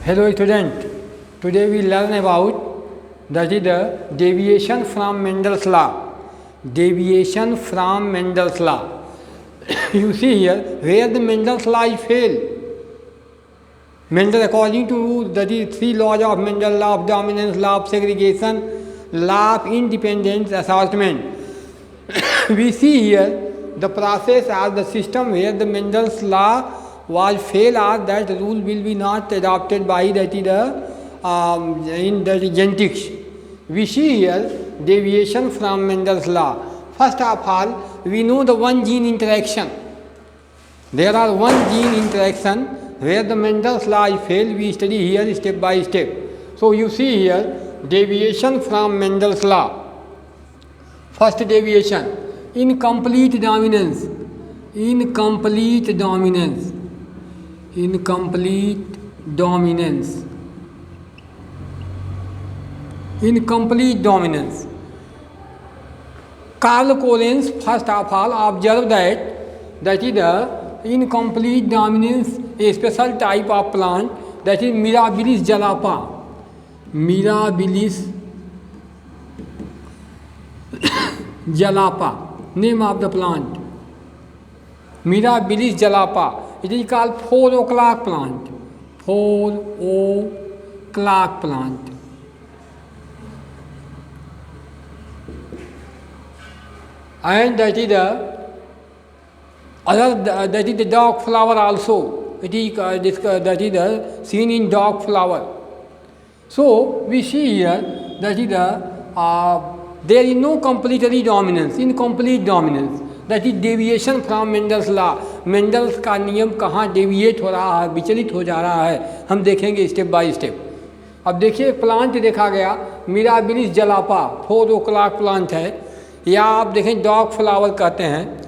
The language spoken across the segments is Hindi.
Hello student, today we learn about that is the deviation from Mendel's law. Deviation from Mendel's law. You see here where the Mendel's law is fail. Mendel, according to that is three laws of Mendel: law of dominance, law of segregation, law of independent assortment. We see here the process as the system where the Mendel's law was fail, as that rule will be not adopted by that is the in the genetics. We see here deviation from Mendel's law. First of all, we know the one gene interaction. There are one gene interaction where the Mendel's law is fail. We study here step by step. So you see here deviation from Mendel's law. First deviation, incomplete dominance. Incomplete dominance. Incomplete dominance. Incomplete dominance. Carl Collins first of all observed that is the incomplete dominance, a special type of plant, that is Mirabilis jalapa. Mirabilis jalapa, name of the plant. Mirabilis jalapa. It is called 4 o'clock plant. 4 o'clock plant. And that is the other, that is the dog flower also. It is that is the seen in dog flower. So we see here that is the there is no completely dominance, incomplete dominance. That is deviation from Mendel's law. Mendel's का नियम कहाँ डेविएट हो रहा है, विचलित हो जा रहा है, हम देखेंगे स्टेप बाय स्टेप. अब देखिए प्लांट देखा गया मिराबिलिस जलापा, 4 o'clock प्लांट है, या आप देखें डॉग फ्लावर कहते हैं,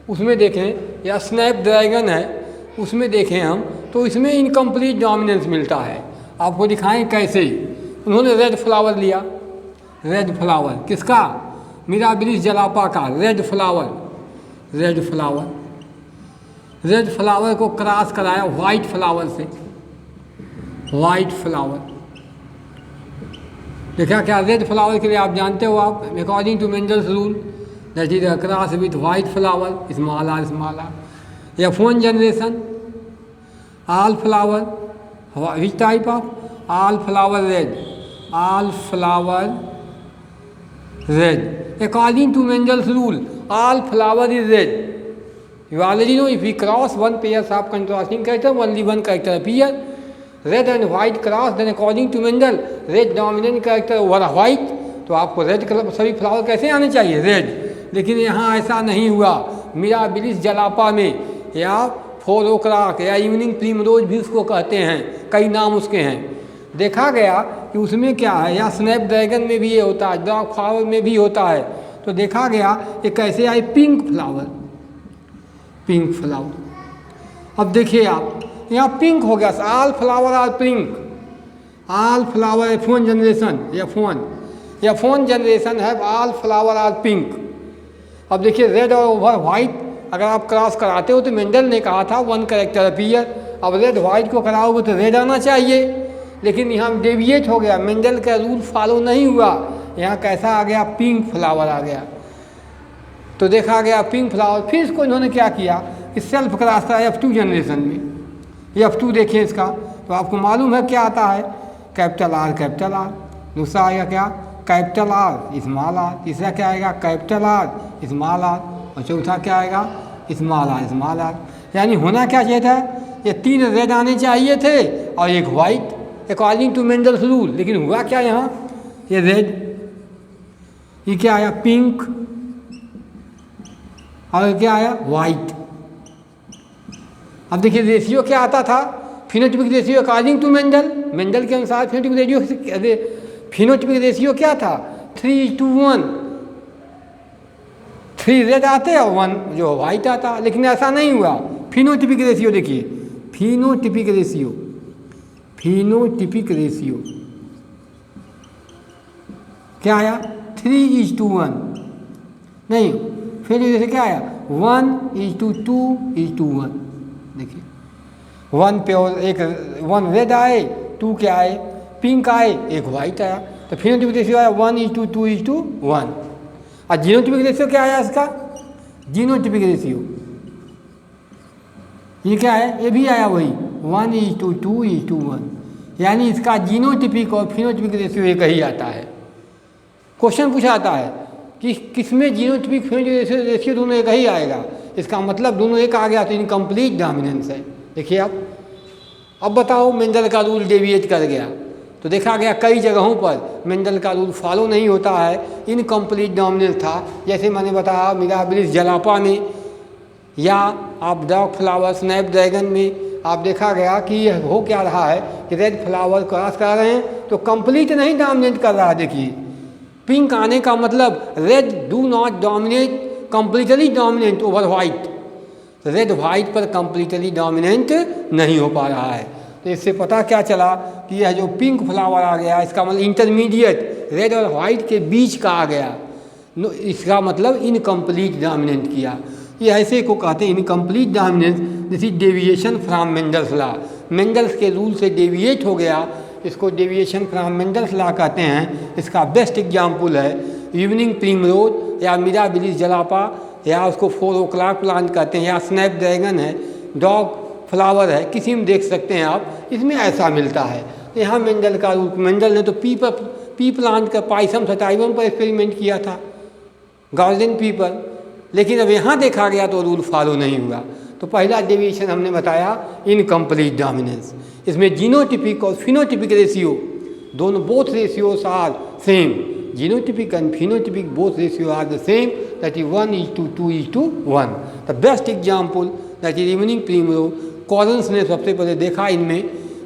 उसमें देखें, या स्नैप ड्रैगन है, उसमें देखें हम, तो इसमें इनकम्प्लीट डोमिनेंस मिलता है. आपको दिखाएं कैसे. उन्होंने रेड फ्लावर लिया. रेड फ्लावर किसका? मिराबिलिस जलापा का red flower. Red flower, red flower को क्रॉस कराया वाइट फ्लावर से. वाइट फ्लावर देखा क्या? रेड फ्लावर के लिए आप जानते हो, आप according to Mendel's rule that is cross with white flower, small r small r. F1 generation all flower, which type of? All flower red. All flower red. According to Mendel's rule, all flower is red. You already know if we cross one pair of contrasting character, only one character appear. Red and white cross, then according to Mendel, red dominant character over white. तो आपको रेड कलर सभी फ्लावर कैसे आने चाहिए? रेड. लेकिन यहाँ ऐसा नहीं हुआ. मिराबिलिस जलापा में, या 4 o'clock या इवनिंग प्रीमरोज भी उसको कहते हैं, कई नाम उसके हैं. देखा गया कि उसमें क्या है, या स्नैप ड्रैगन में भी ये होता है, डॉग फ्लावर में भी होता है. तो देखा गया ये कैसे आए, पिंक फ्लावर. Pink flower. अब देखिए आप यहाँ पिंक हो गया. All flower are pink. All flower F1 generation, F1 generation है, ऑल फ्लावर आर पिंक. अब देखिए रेड और ओवर वाइट अगर आप क्रॉस कराते हो तो मेंडल ने कहा था वन कैरेक्टर अपीयर. अब रेड वाइट को कराओगे तो रेड आना चाहिए, लेकिन यहाँ डेविएट हो गया, मेंडल का रूल फॉलो नहीं हुआ. यहाँ कैसा आ गया? पिंक फ्लावर आ गया. तो देखा गया पिंक फ्लावर. फिर इसको इन्होंने क्या किया कि सेल्फ क्रॉस था F2 जनरेशन में. F2 देखिए इसका, तो आपको मालूम है क्या आता है? Capital R capital R. दूसरा आएगा क्या? Capital R small r. तीसरा क्या आएगा? Capital R small r. और चौथा क्या आएगा? Small r small r. यानी होना क्या चाहिए था? ये 3 रेड आने चाहिए थे और एक white, according to Mendel's rule. लेकिन हुआ क्या यहाँ? ये रेड, ये क्या आया? पिंक. और क्या आया? वाइट. अब देखिए रेशियो क्या आता था? Phenotypic ratio according to Mendel के अनुसार फिनोटिपिक रेशियो क्या था? 3:1. 3 रेड आते और 1 जो वाइट आता. लेकिन ऐसा नहीं हुआ. फिनोटिपिक रेशियो देखिए, फिनोटिपिक रेशियो, फिनोटिपिक रेशियो क्या आया? 3:1. नहीं, फिर जैसे क्या आया? 1:2:1. देखिए 1 पे और एक 1 रेड आए 2 क्या आए, पिंक आए, एक वाइट आया। तो फिनोटाइपिक रेशियो आया 1:2:1। और जीनोटाइपिक रेशियो क्या आया इसका, जीनोटाइपिक रेशियो ये क्या है, ये भी आया वही 1:2:1। यानी इसका जीनोटाइपिक और फिनोटाइपिक रेशियो एक ही आता है। क्वेश्चन पूछा आता है कि किसमें जीनोटाइपिक फिनोटाइपिक रेशियो दोनों एक ही आएगा, इसका मतलब दोनों एक आ गया तो इनकम्प्लीट डोमिनेंस है। देखिए आप, अब बताओ मेंडल का रूल डेविएट कर गया तो देखा गया कई जगहों पर मेंडल का रूल फॉलो नहीं होता है, इनकम्प्लीट डोमिनेंस था। जैसे मैंने बताया मिराबिलिस जलापा में, या आप डॉग फ्लावर स्नैपड्रैगन में आप देखा गया कि यह हो क्या रहा है कि रेड फ्लावर क्रॉस कर रहे हैं तो कंप्लीट नहीं डोमिनेट कर रहा है। देखिए पिंक आने का मतलब red do not dominate completely dominant over white, red white पर कंप्लीटली डोमिनेंट नहीं हो पा रहा है। तो इससे पता क्या चला कि यह जो पिंक फ्लावर आ गया इसका मतलब इंटरमीडिएट रेड और वाइट के बीच का आ गया, इसका मतलब इनकम्प्लीट डोमिनेंट किया। ये ऐसे को कहते हैं incomplete dominance, this is deviation from Mendel's law. Mendel's के रूल से डेविएट हो गया, इसको डेविएशन फ्रॉम मेंडल्स लॉ कहते हैं। इसका बेस्ट एग्जाम्पल है इवनिंग प्रिमरोज या मिराबिलिस जलापा, या उसको 4 o'clock प्लांट कहते हैं, या स्नैपड्रैगन है, डॉग फ्लावर है, किसी में देख सकते हैं आप, इसमें ऐसा मिलता है। तो यहाँ मेंडल का रूल, मेंडल ने तो पी प्लांट का पाइसम सटाइवम पर एक्सपेरिमेंट किया था, गोल्डन पीपल, लेकिन अब यहाँ देखा गया तो रूल फॉलो नहीं हुआ। तो पहला डेविएशन हमने बताया इनकम्प्लीट डोमिनेंस। इसमें जीनोटिपिक और फिनोटिपिक रेशियो दोनों, both ratios are same, genotypic and phenotypic both ratio are the same, that is 1:2:1। The best example that is evening primrose. Correns ने सबसे पहले देखा इनमें,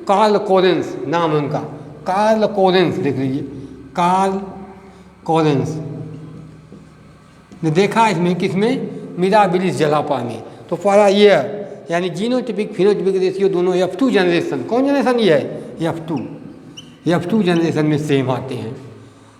कार्ल कॉरेंस नाम उनका, कार्ल कॉरेंस देख लीजिए, कार्ल कॉरेंस ने देखा इसमें, किसमें, मिराबिलिस जलापा में। तो पहला ये है, यानी जीनोटिपिक फिनोटिपिक रेशियो दोनों F2 जनरेशन, कौन जनरेशन ये है, F2 जनरेशन में सेम आते हैं।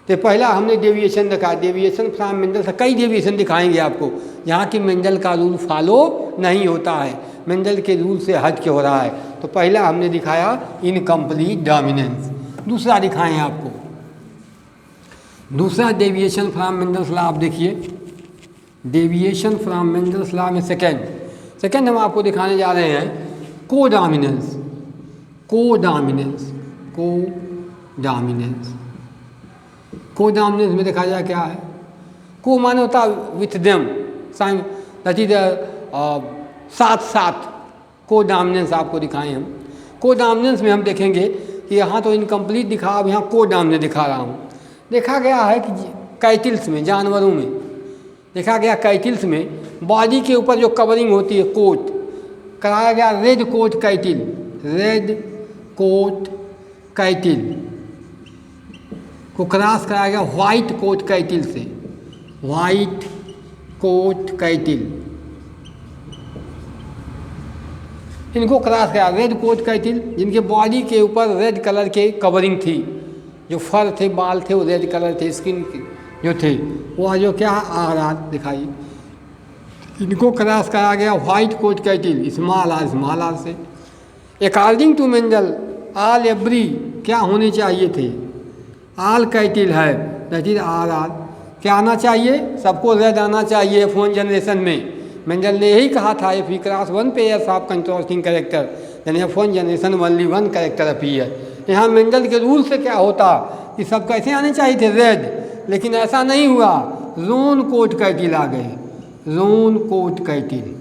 तो पहला हमने डेविएशन देखा, डेविएशन फ्रॉम मेंडल से कई डेविएशन दिखाएंगे आपको यहाँ की मेंडल का रूल फॉलो नहीं होता है, मेंडल के रूल से हट के हो रहा है। तो पहला हमने दिखाया इनकम्प्लीट डोमिनेंस। दूसरा दिखाएं आपको, दूसरा डेविएशन फ्रॉम मेंडल्स लॉ। आप देखिए डेविएशन फ्रॉम मेंडल्स लॉ में सेकेंड हम आपको दिखाने जा रहे हैं कोडोमिनेंस। कोडोमिनेंस में देखा जाए क्या है, को माने होता विथ देम, दैट इज साथ साथ, कोडोमिनेंस आपको दिखाएं हम। कोडोमिनेंस में हम देखेंगे कि यहाँ तो इनकम्प्लीट दिखा, अब यहाँ कोडोमिनेंस दिखा रहा हूँ। देखा गया है कि कैटिल्स में, जानवरों में देखा गया, कैटिल्स में बॉडी के ऊपर जो कवरिंग होती है कोट, कराया गया red coat cattle, red coat cattle को क्रॉस कराया गया वाइट कोट कैटिल से, वाइट कोट कैटिल, इनको क्रॉस कराया। रेड कोट कैटिल जिनके बॉडी के ऊपर रेड कलर के कवरिंग थी, जो फर थे, बाल थे वो रेड कलर थे, स्किन जो थे वो जो क्या आ रहा दिखाई, इनको क्रॉस कराया गया white coat cattle small R से। According to Mendel all every क्या होने चाहिए थे, ऑल कैटिल है, दैट इज आर क्या आना चाहिए, सबको रेड आना चाहिए F1 जनरेशन में। मेंडल ने यही कहा था, if we cross 1 pairs of contrasting character then F1 generation only 1 character appear. यहाँ मेंडल के रूल से क्या होता कि सब कैसे आने चाहिए थे, रेड, लेकिन ऐसा नहीं हुआ, रोन कोट कैटिल आ गए, रोन कोट कैटिल।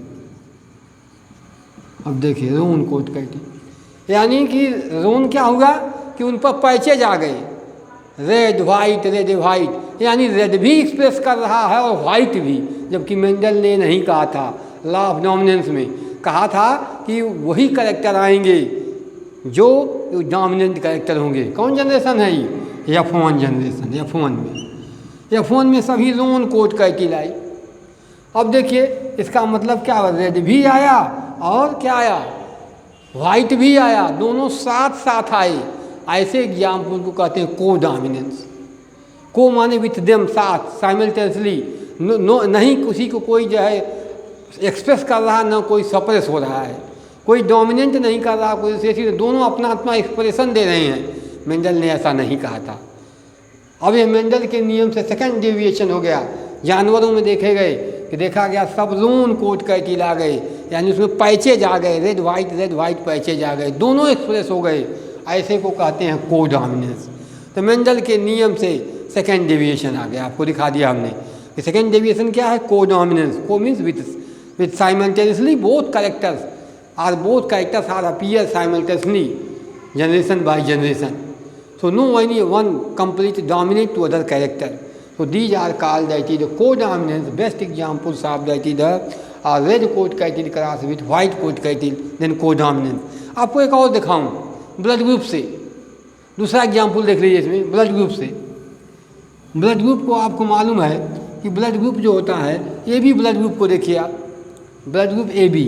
अब देखिए रोन कोट कैटिल, यानी कि रोन क्या हुआ कि उन पर पैचेज आ गए, रेड वाइट, यानी रेड भी एक्सप्रेस कर रहा है और वाइट भी, जबकि मेंडल ने नहीं कहा था, लॉ ऑफ डोमिनेंस में कहा था कि वही कैरेक्टर आएंगे जो डोमिनेंट कैरेक्टर होंगे। कौन जनरेशन है ये, F1 जनरेशन। F1 में सभी रोन कोट कैटिल आई। अब देखिए इसका मतलब क्या, रेड भी आया और क्या आया, वाइट भी आया, दोनों साथ साथ आए। ऐसे एग्जाम्पल को कहते हैं कोडोमिनेंस। को माने विथ देम, साथ, साइमल्टेनियसली, नहीं किसी को कोई जो है एक्सप्रेस कर रहा है, ना कोई सप्रेस हो रहा है, कोई डोमिनेंट नहीं कर रहा, कोई रिसेसिव, दोनों अपना अपना एक्सप्रेशन दे रहे हैं। मेंडल ने ऐसा नहीं कहा था। अब ये मेंडल के नियम से सेकंड डेविएशन हो गया। जानवरों में देखे गए कि देखा गया सब लोन कोट कैटिल आ गए, यानी उसमें पैचेज आ गए, रेड वाइट पैचेज आ गए, दोनों एक्सप्रेस हो गए। ऐसे को कहते हैं कोडोमिनेंस। तो मेंडल के नियम से सेकंड डेविएशन आ गया। आपको दिखा दिया हमने कि सेकंड डेविएशन क्या है, codominance. Co means with simultaneously both characters are appear simultaneously generation by generation. So no any one complete dominate to other character. So these are called that is the codominance. Best examples of that is the red coat cattle cross with white coat cattle, then codominance. आपको एक और दिखाऊं ब्लड ग्रुप से, दूसरा एग्जाम्पल देख लीजिए इसमें ब्लड ग्रुप से। ब्लड ग्रुप को आपको मालूम है कि ब्लड ग्रुप जो होता है, ए बी ब्लड ग्रुप को देखिए आप, blood group A B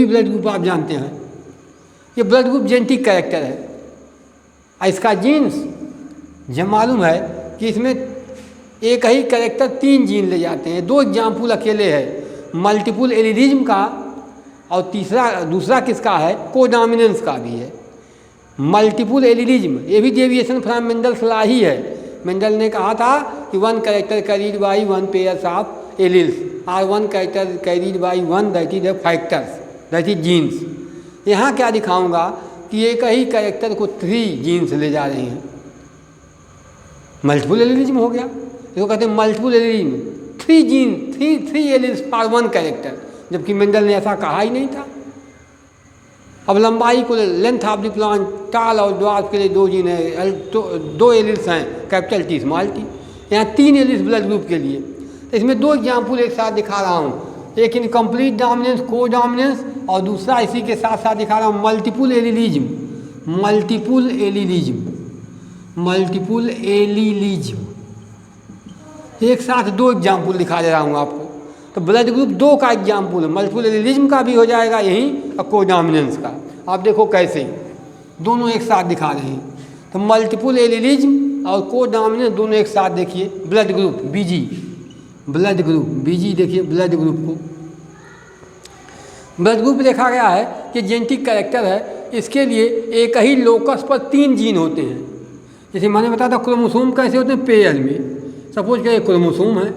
blood group आप जानते हैं। ये ब्लड ग्रुप जेनेटिक कैरेक्टर है। इसका जीन्स जब मालूम है कि इसमें एक ही कैरेक्टर 3 जीन ले जाते हैं। 2 एग्जाम्पल अकेले है, मल्टीपल एलिलिज्म का, और दूसरा किसका है, कोडोमिनेंस का भी है। मल्टीपल एलिलिज्म ये भी डेविएशन फ्रॉम मेंडल्स लॉ ही है। मेंडल ने कहा था कि 1 character carried by 1 pairs of alleles और 1 character carried by 1 that is factors that is genes. यहाँ क्या दिखाऊंगा कि एक ही कैरेक्टर को 3 जीन्स ले जा रहे हैं। मल्टीपल एलिलिज्म हो गया, इसको कहते हैं multiple allelism. 3 gene 3 alleles for 1 character, जबकि मेंडल ने ऐसा कहा ही नहीं था। अब लंबाई को, लेंथ ऑफ द प्लांट, टाल और ड्वार्फ के लिए 2 जीन है, 2 एलिल्स हैं, कैपिटल टी स्मॉल टी। यहाँ 3 एलिल्स ब्लड ग्रुप के लिए। तो इसमें 2 एग्जाम्पल एक साथ दिखा रहा हूँ, एक इनकम्प्लीट डोमिनेंस कोडोमिनेंस, और दूसरा इसी के साथ साथ दिखा रहा हूँ मल्टीपल एलिलिज्म। एक साथ 2 एग्जाम्पल दिखा दे रहा हूँ आपको। तो ब्लड ग्रुप 2 का एग्जाम्पल है, मल्टीपल एलिलिज्म का भी हो जाएगा यही और कोडोमिनेंस का। आप देखो कैसे दोनों एक साथ दिखा रहे हैं। तो मल्टीपल एलिलिज्म और कोडोमिनेंस दोनों एक साथ देखिए। ब्लड ग्रुप बीजी देखिए, ब्लड ग्रुप को, ब्लड ग्रुप देखा गया है कि जेनेटिक कैरेक्टर है, इसके लिए एक ही लोकस पर 3 जीन होते हैं। जैसे मैंने बताया था क्रोमोसोम कैसे होते हैं, पेयर में। सपोज कि एक क्रोमोसोम है,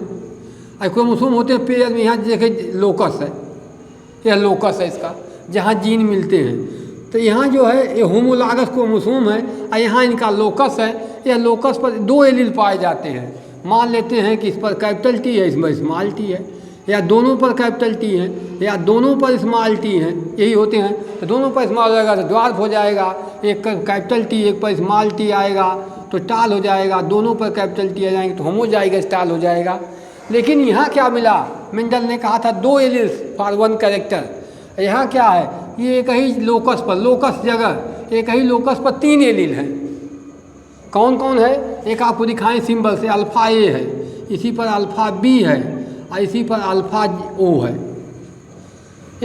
और क्रोमोसोम होते हैं पेयर में। यहाँ देखिए लोकस है, यह लोकस है इसका, जहाँ जीन मिलते हैं। तो यहाँ जो है ये होमोलॉगस क्रोमोसोम है, और यहाँ इनका लोकस है। यह लोकस पर 2 एलील पाए जाते हैं। मान लेते हैं कि इस पर कैपिटल टी है, इसमें स्मॉल टी है, या दोनों पर कैपिटल टी है, या दोनों पर स्मॉल टी है, यही होते हैं। तो दोनों पर स्मॉल होगा तो ड्वार्फ हो जाएगा, एक कैपिटल टी एक पर स्मॉल टी आएगा तो टाल हो जाएगा, दोनों पर कैपिटल टी आ जाएंगे तो होमोजाइगस टाल हो जाएगा। लेकिन यहाँ क्या मिला, मेंडल ने कहा था 2 एलील्स फॉर 1 कैरेक्टर। यहाँ क्या है, ये एक ही लोकस पर, लोकस जगह एक ही लोकस पर 3 एलील हैं। कौन कौन है, एक आपको दिखाएं सिंबल से, अल्फ़ा ए है, इसी पर अल्फ़ा बी है, और इसी पर अल्फ़ा ओ है।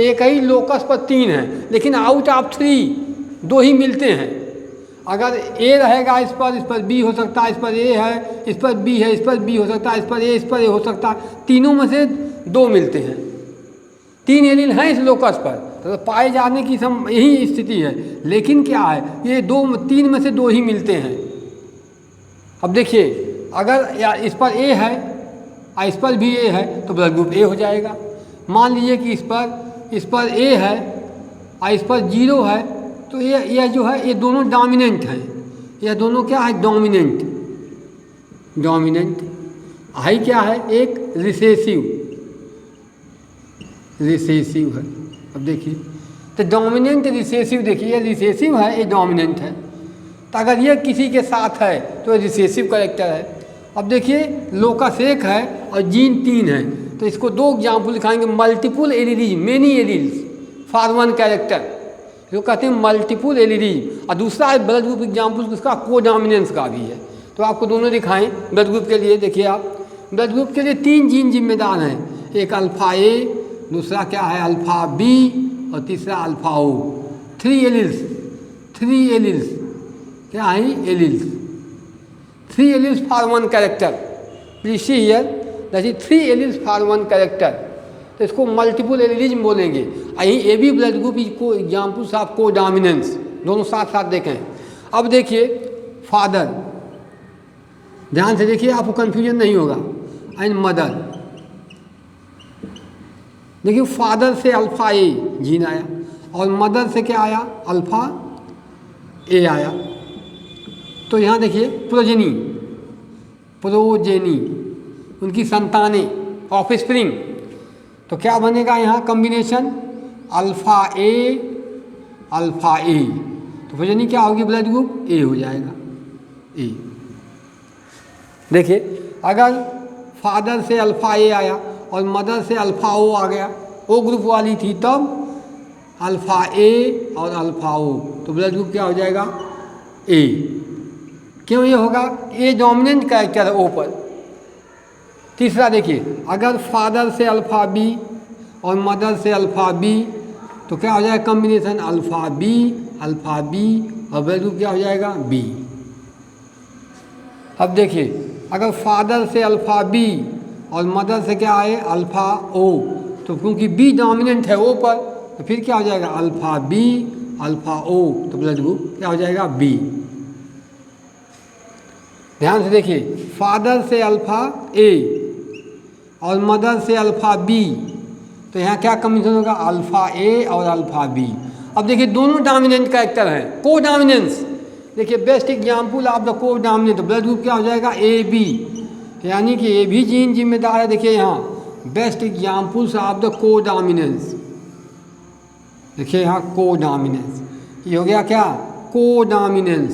एक ही लोकस पर 3 है, लेकिन आउट ऑफ 3 2 ही मिलते हैं। अगर ए रहेगा इस पर बी हो सकता है, इस पर ए है, इस पर बी है, इस पर बी हो सकता है, इस पर ए हो सकता है। तीनों में से 2 मिलते हैं। 3 एलील हैं इस लोकस पर, तो पाए जाने की यही स्थिति है। लेकिन क्या है, ये 3 में से 2 ही मिलते हैं। अब देखिए, अगर या इस पर ए है और इस पर भी ए है तो ब्लड ग्रुप ए हो जाएगा। मान लीजिए कि इस पर ए है और इस पर 0 है, तो ये जो है ये दोनों डोमिनेंट हैं। यह दोनों क्या है, डोमिनेंट। हाई क्या है, एक रिसेसिव है। अब देखिए, तो डोमिनेंट रिसेसिव, देखिए ये रिसेसिव है, ये डोमिनेंट है। तो अगर ये किसी के साथ है तो रिसेसिव कैरेक्टर है। अब देखिए लोकस 1 है और जीन 3 है, तो इसको 2 एग्जाम्पल दिखाएंगे। Multiple allelism, many alleles for 1 character, जो कहते हैं मल्टीपल एलिलिज्म। और दूसरा है ब्लड ग्रुप एग्जाम्पल उसका कोडोमिनेंस का भी है। तो आपको दोनों दिखाएं ब्लड ग्रुप के लिए। देखिए आप, ब्लड ग्रुप के लिए 3 जीन जिम्मेदार हैं, एक अल्फ़ा ए, दूसरा क्या है अल्फ़ा बी, और तीसरा अल्फ़ा ओ। 3 एलील्स क्या है, alleles 3 alleles for 1 character. Please see here, that is 3 alleles for 1 character. तो इसको मल्टीपल एलिलिज्म बोलेंगे। यही ए बी ब्लड ग्रुप को एग्जाम्पल्स ऑफ को डोमिनेंस, दोनों साथ साथ देखें। अब देखिए फादर, ध्यान से देखिए आपको कन्फ्यूजन नहीं होगा, एंड मदर। देखिए फादर से अल्फ़ा ए जीन आया और मदर से क्या आया, अल्फ़ा ए आया। तो यहाँ देखिए प्रोजेनी, उनकी संतानें, ऑफस्प्रिंग, तो क्या बनेगा यहाँ कॉम्बिनेशन अल्फ़ा ए। तो प्रोजेनी क्या होगी, ब्लड ग्रुप ए हो जाएगा, ए। देखिए अगर फादर से अल्फ़ा ए आया और मदर से अल्फ़ा ओ आ गया, ओ ग्रुप वाली थी, तब अल्फ़ा ए और अल्फ़ा ओ, तो ब्लड ग्रुप क्या हो जाएगा, ए। क्यों ये होगा, ए डोमिनेंट कैरेक्टर है ओ पर। तीसरा देखिए, अगर फादर से अल्फ़ा बी और मदर से अल्फ़ा बी, तो क्या हो जाएगा कॉम्बिनेशन अल्फ़ा बी और ब्लड ग्रुप क्या हो जाएगा, बी। अब देखिए अगर फादर से अल्फ़ा बी और मदर से क्या आए, अल्फ़ा ओ, तो क्योंकि बी डोमिनेंट है ओ पर, तो फिर क्या हो जाएगा अल्फ़ा बी अल्फ़ा ओ, तो ब्लड ग्रुप क्या हो जाएगा, बी। ध्यान से देखिए, फादर से अल्फ़ा ए और मदर से अल्फ़ा बी, तो यहाँ क्या कॉम्बिनेशन होगा, अल्फ़ा ए और अल्फ़ा बी। अब देखिए दोनों डोमिनेंट कैरेक्टर हैं, को डोमिनेंस। देखिए बेस्ट एग्जाम्पल ऑफ द को डोमिनेंट, ब्लड ग्रुप क्या हो जाएगा, ए बी, यानी कि ए भी जीन जिम्मेदार है। देखिए यहाँ बेस्ट एग्जाम्पल्स ऑफ द को डोमिनेंस, देखिए यहाँ को डोमिनेंस, ये हो गया क्या, को डोमिनेंस,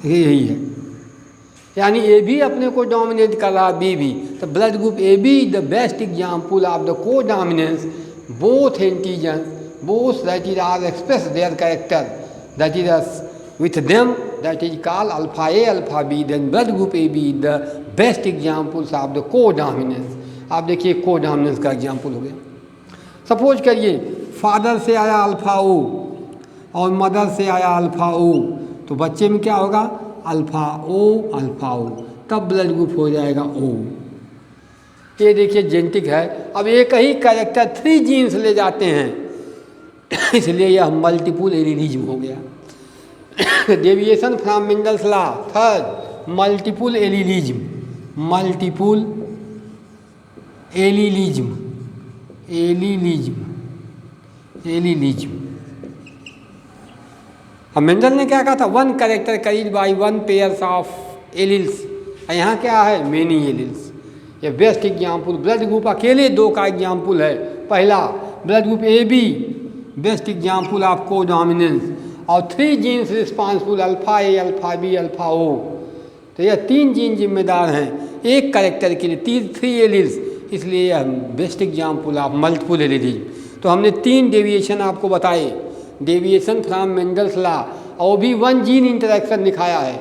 यही है, यानी ए भी अपने को डोमिनेट कर रहा, बी भी। तो blood group A B the best example of the codominance, both antigen, both that is are express their character, that is with them, that is called alpha A alpha B, then blood group AB the best examples of the co-dominance। आप देखिए co-dominance का एग्जाम्पल हो गया। सपोज करिए फादर से आया अल्फ़ा ओ और मदर से आया अल्फ़ा ओ, तो बच्चे में क्या होगा, अल्फ़ा ओ, तब ब्लड ग्रुप हो जाएगा ओ। ये देखिए जेनेटिक है। अब एक ही कैरेक्टर 3 जीन्स ले जाते हैं, इसलिए यह मल्टीपल एलिलिज्म हो गया। Deviation from Mendel's law, third multiple allelism, अब मेंडल ने क्या कहा था, 1 character carried by 1 pairs of alleles, यहाँ क्या है, मेनी एलिल्स। ये बेस्ट एग्जाम्पल, ब्लड ग्रुप अकेले 2 का एग्जाम्पल है। पहला blood group A B, best example of codominance, और 3 genes responsible, alpha A alpha B alpha O. तो यह 3 जीन जिम्मेदार हैं एक कैरेक्टर के लिए, 3 एलिल्स, इसलिए यह best example of multiple allelism. तो हमने 3 डेविएशन आपको बताए, डेविएशन फ्रॉम मेंडल्स लॉ, और भी 1 जीन इंटरेक्शन दिखाया है।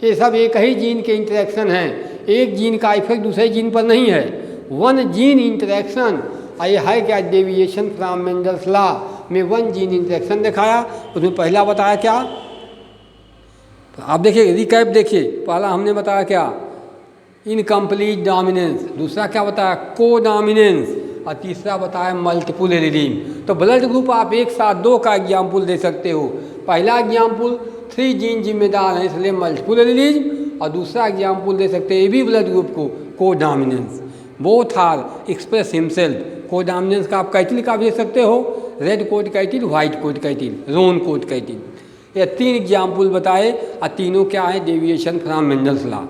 ये सब एक ही जीन के इंटरेक्शन हैं, एक जीन का इफेक्ट दूसरे जीन पर नहीं है, 1 जीन इंटरेक्शन। ये है क्या, डेविएशन फ्रॉम मेंडल्स लॉ में 1 जीन इंटरेक्शन दिखाया। उसमें पहला बताया क्या, तो आप देखिए रिकैप देखिए, पहला हमने बताया क्या, इनकम्प्लीट डोमिनेंस, दूसरा क्या बताया, को डोमिनेंस, और तीसरा बताया मल्टीपल एलिलिज्म। तो ब्लड ग्रुप आप एक साथ 2 का एग्जाम्पल दे सकते हो। पहला एग्जाम्पल 3 जीन जिम्मेदार हैं, इसलिए मल्टीपल एलिलिज्म, और दूसरा एग्जाम्पल दे सकते हैं A B blood group codominance. Both are express himself, codominance का आप कैटिल का भी दे सकते हो, red coat cattle, white coat cattle, roan coat cattle. ये 3 एग्जाम्पल बताए, और तीनों क्या है, डेविएशन फ्रॉम मेंडल्स लॉ।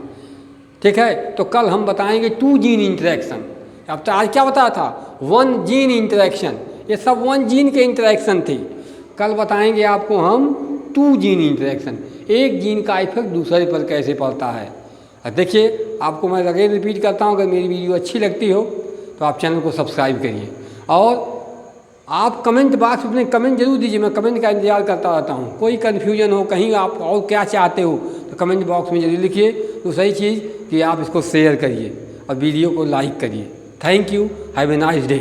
ठीक है, तो कल हम बताएंगे 2 जीन इंटरेक्शन। अब तो आज क्या बताया था, 1 जीन इंटरेक्शन, ये सब 1 जीन के इंटरेक्शन थे। कल बताएंगे आपको हम 2 जीन इंटरेक्शन, एक जीन का इफेक्ट दूसरे पर कैसे पड़ता है। देखिए आपको मैं अगेन रिपीट करता हूँ, अगर मेरी वीडियो अच्छी लगती हो तो आप चैनल को सब्सक्राइब करिए, और आप कमेंट बॉक्स में अपने कमेंट जरूर दीजिए, मैं कमेंट का इंतजार करता रहता हूँ। कोई कन्फ्यूजन हो, कहीं आप और क्या चाहते हो, तो कमेंट बॉक्स में जरूर लिखिए। दूसरी चीज़ कि आप इसको शेयर करिए और वीडियो को लाइक करिए। Thank you, have a nice day.